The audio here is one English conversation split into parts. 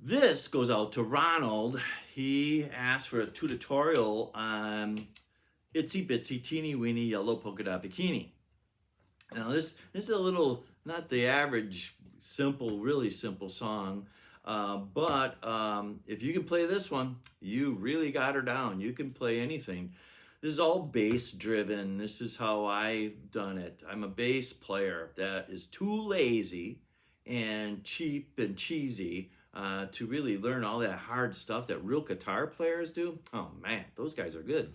This goes out to Ronald. He asked for a tutorial on Itsy Bitsy Teenie Weenie Yellow Polka Dot Bikini. Now this is a little, not the average simple, really simple song, but if you can play this one, you really got her down. You can play anything. This is all bass driven. This is how I've done it. I'm a bass player that is too lazy and cheap and cheesy to really learn all that hard stuff that real guitar players do. Oh man, those guys are good.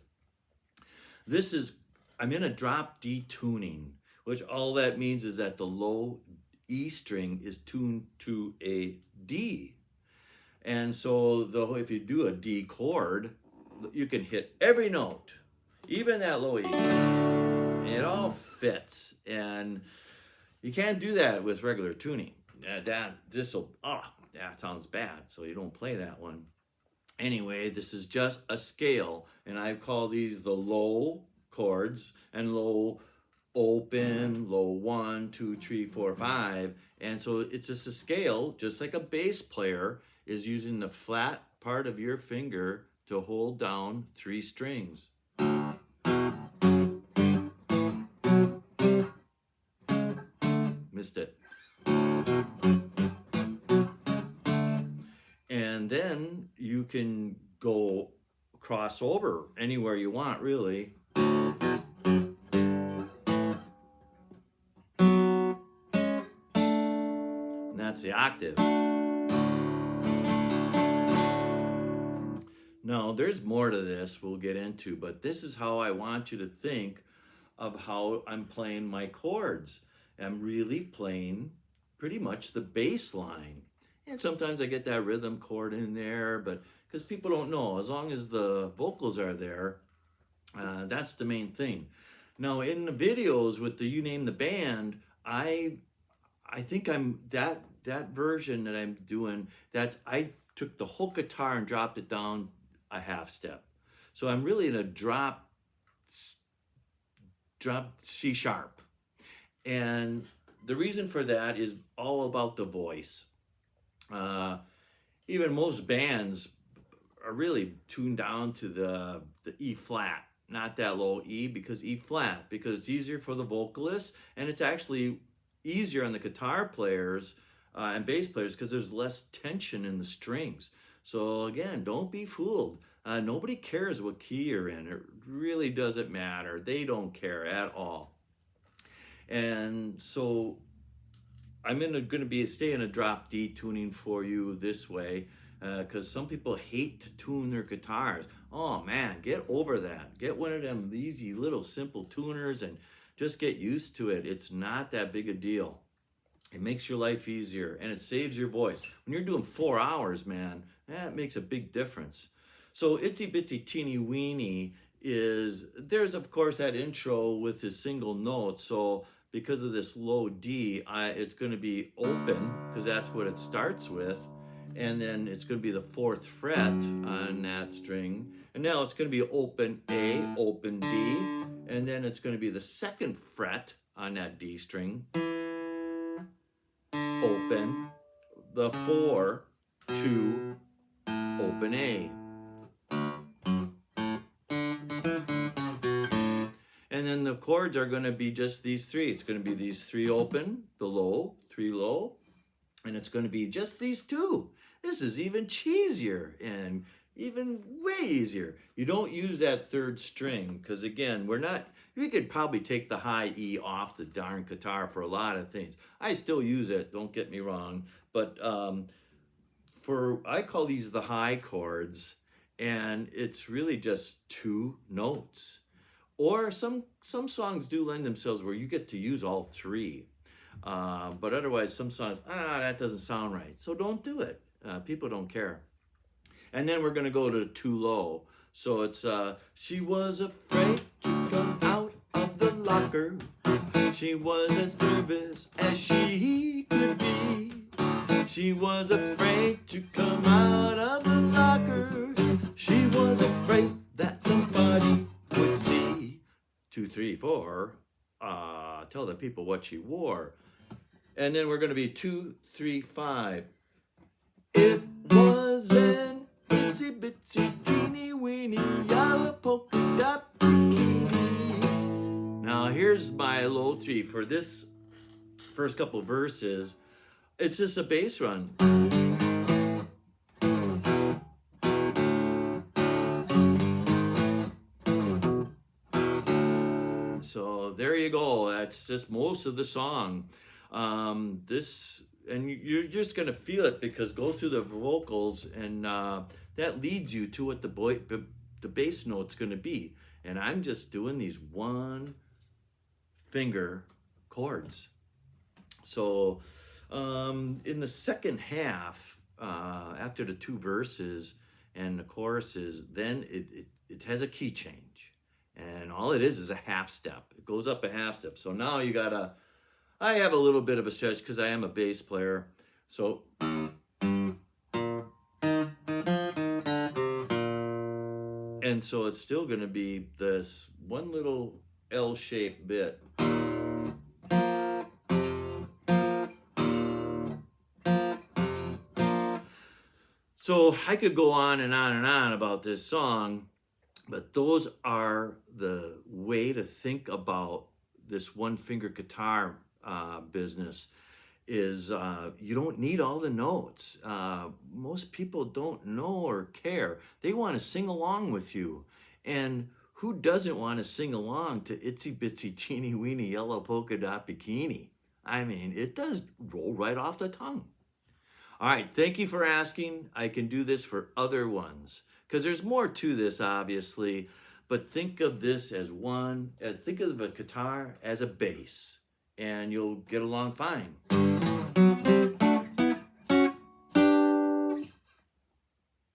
This is, I'm in a drop D tuning, which all that means is that the low E string is tuned to a D. And so if you do a D chord, you can hit every note, even that low E. It all fits. And you can't do that with regular tuning. That sounds bad, so you don't play that one. Anyway, this is just a scale, and I call these the low chords, and low open, low 1, 2, 3, 4, 5. And so it's just a scale, just like a bass player is using the flat part of your finger to hold down 3 strings. Missed it. And then you can go cross over anywhere you want, really. And that's the octave. Now, there's more to this we'll get into, but this is how I want you to think of how I'm playing my chords. I'm really playing pretty much the bass line. And sometimes I get that rhythm chord in there, but because people don't know, as long as the vocals are there, that's the main thing. Now in the videos with the You Name the Band, I think I'm that version that I'm doing, that I took the whole guitar and dropped it down a half step. So I'm really in a drop C sharp. And the reason for that is all about the voice. Even most bands are really tuned down to the E flat, not that low E, because E flat, because it's easier for the vocalists, and it's actually easier on the guitar players and bass players because there's less tension in the strings. So again, don't be fooled. Nobody cares what key you're in. It really doesn't matter. They don't care at all. And so I'm going to stay in a drop D tuning for you this way, because some people hate to tune their guitars. Oh man, get over that. Get one of them easy little simple tuners and just get used to it. It's not that big a deal. It makes your life easier and it saves your voice. When you're doing 4 hours, man, that makes a big difference. So Itsy Bitsy Teenie Weenie there's of course that intro with his single note. So because of this low D, it's going to be open, because that's what it starts with. And then it's going to be the 4th fret on that string. And now it's going to be open A, open D. And then it's going to be the 2nd fret on that D string. Open. The 4, 2, open A. And then the chords are going to be just these 3. It's going to be these 3 open, the low, 3 low, and it's going to be just these 2. This is even cheesier and even way easier. You don't use that 3rd string because, again, we could probably take the high E off the darn guitar for a lot of things. I still use it, don't get me wrong, but I call these the high chords, and it's really just 2 notes. Or some songs do lend themselves where you get to use all 3. But otherwise, some songs, that doesn't sound right. So don't do it. People don't care. And then we're going to go to 2 low. So it's, she was afraid to come out of the locker. She was as nervous as she could be. She was afraid to come out of the locker. She was afraid that somebody would see. 2, 3, 4, tell the people what she wore. And then we're going to be 2, 3, 5. If was an itsy bitsy teeny weeny yellow polka dot bikini. Now here's my low three for this first couple verses. It's just a bass run. So there you go. That's just most of the song. And you're just gonna feel it because go through the vocals, and that leads you to what the bass note's gonna be. And I'm just doing these one finger chords. So in the second half, after the two verses and the choruses, then it has a key change. And all it is a half step. It goes up a half step. So now you gotta, I have a little bit of a stretch because I am a bass player. So, and so it's still gonna be this one little L-shaped bit. So I could go on and on and on about this song, but those are the way to think about this one finger guitar business. Is you don't need all the notes. Most people don't know or care. They want to sing along with you. And who doesn't want to sing along to Itsy Bitsy Teeny Weeny Yellow Polka Dot Bikini? I mean, it does roll right off the tongue. All right, thank you for asking. I can do this for other ones because there's more to this, obviously. But think of this as think of a guitar as a bass, and you'll get along fine.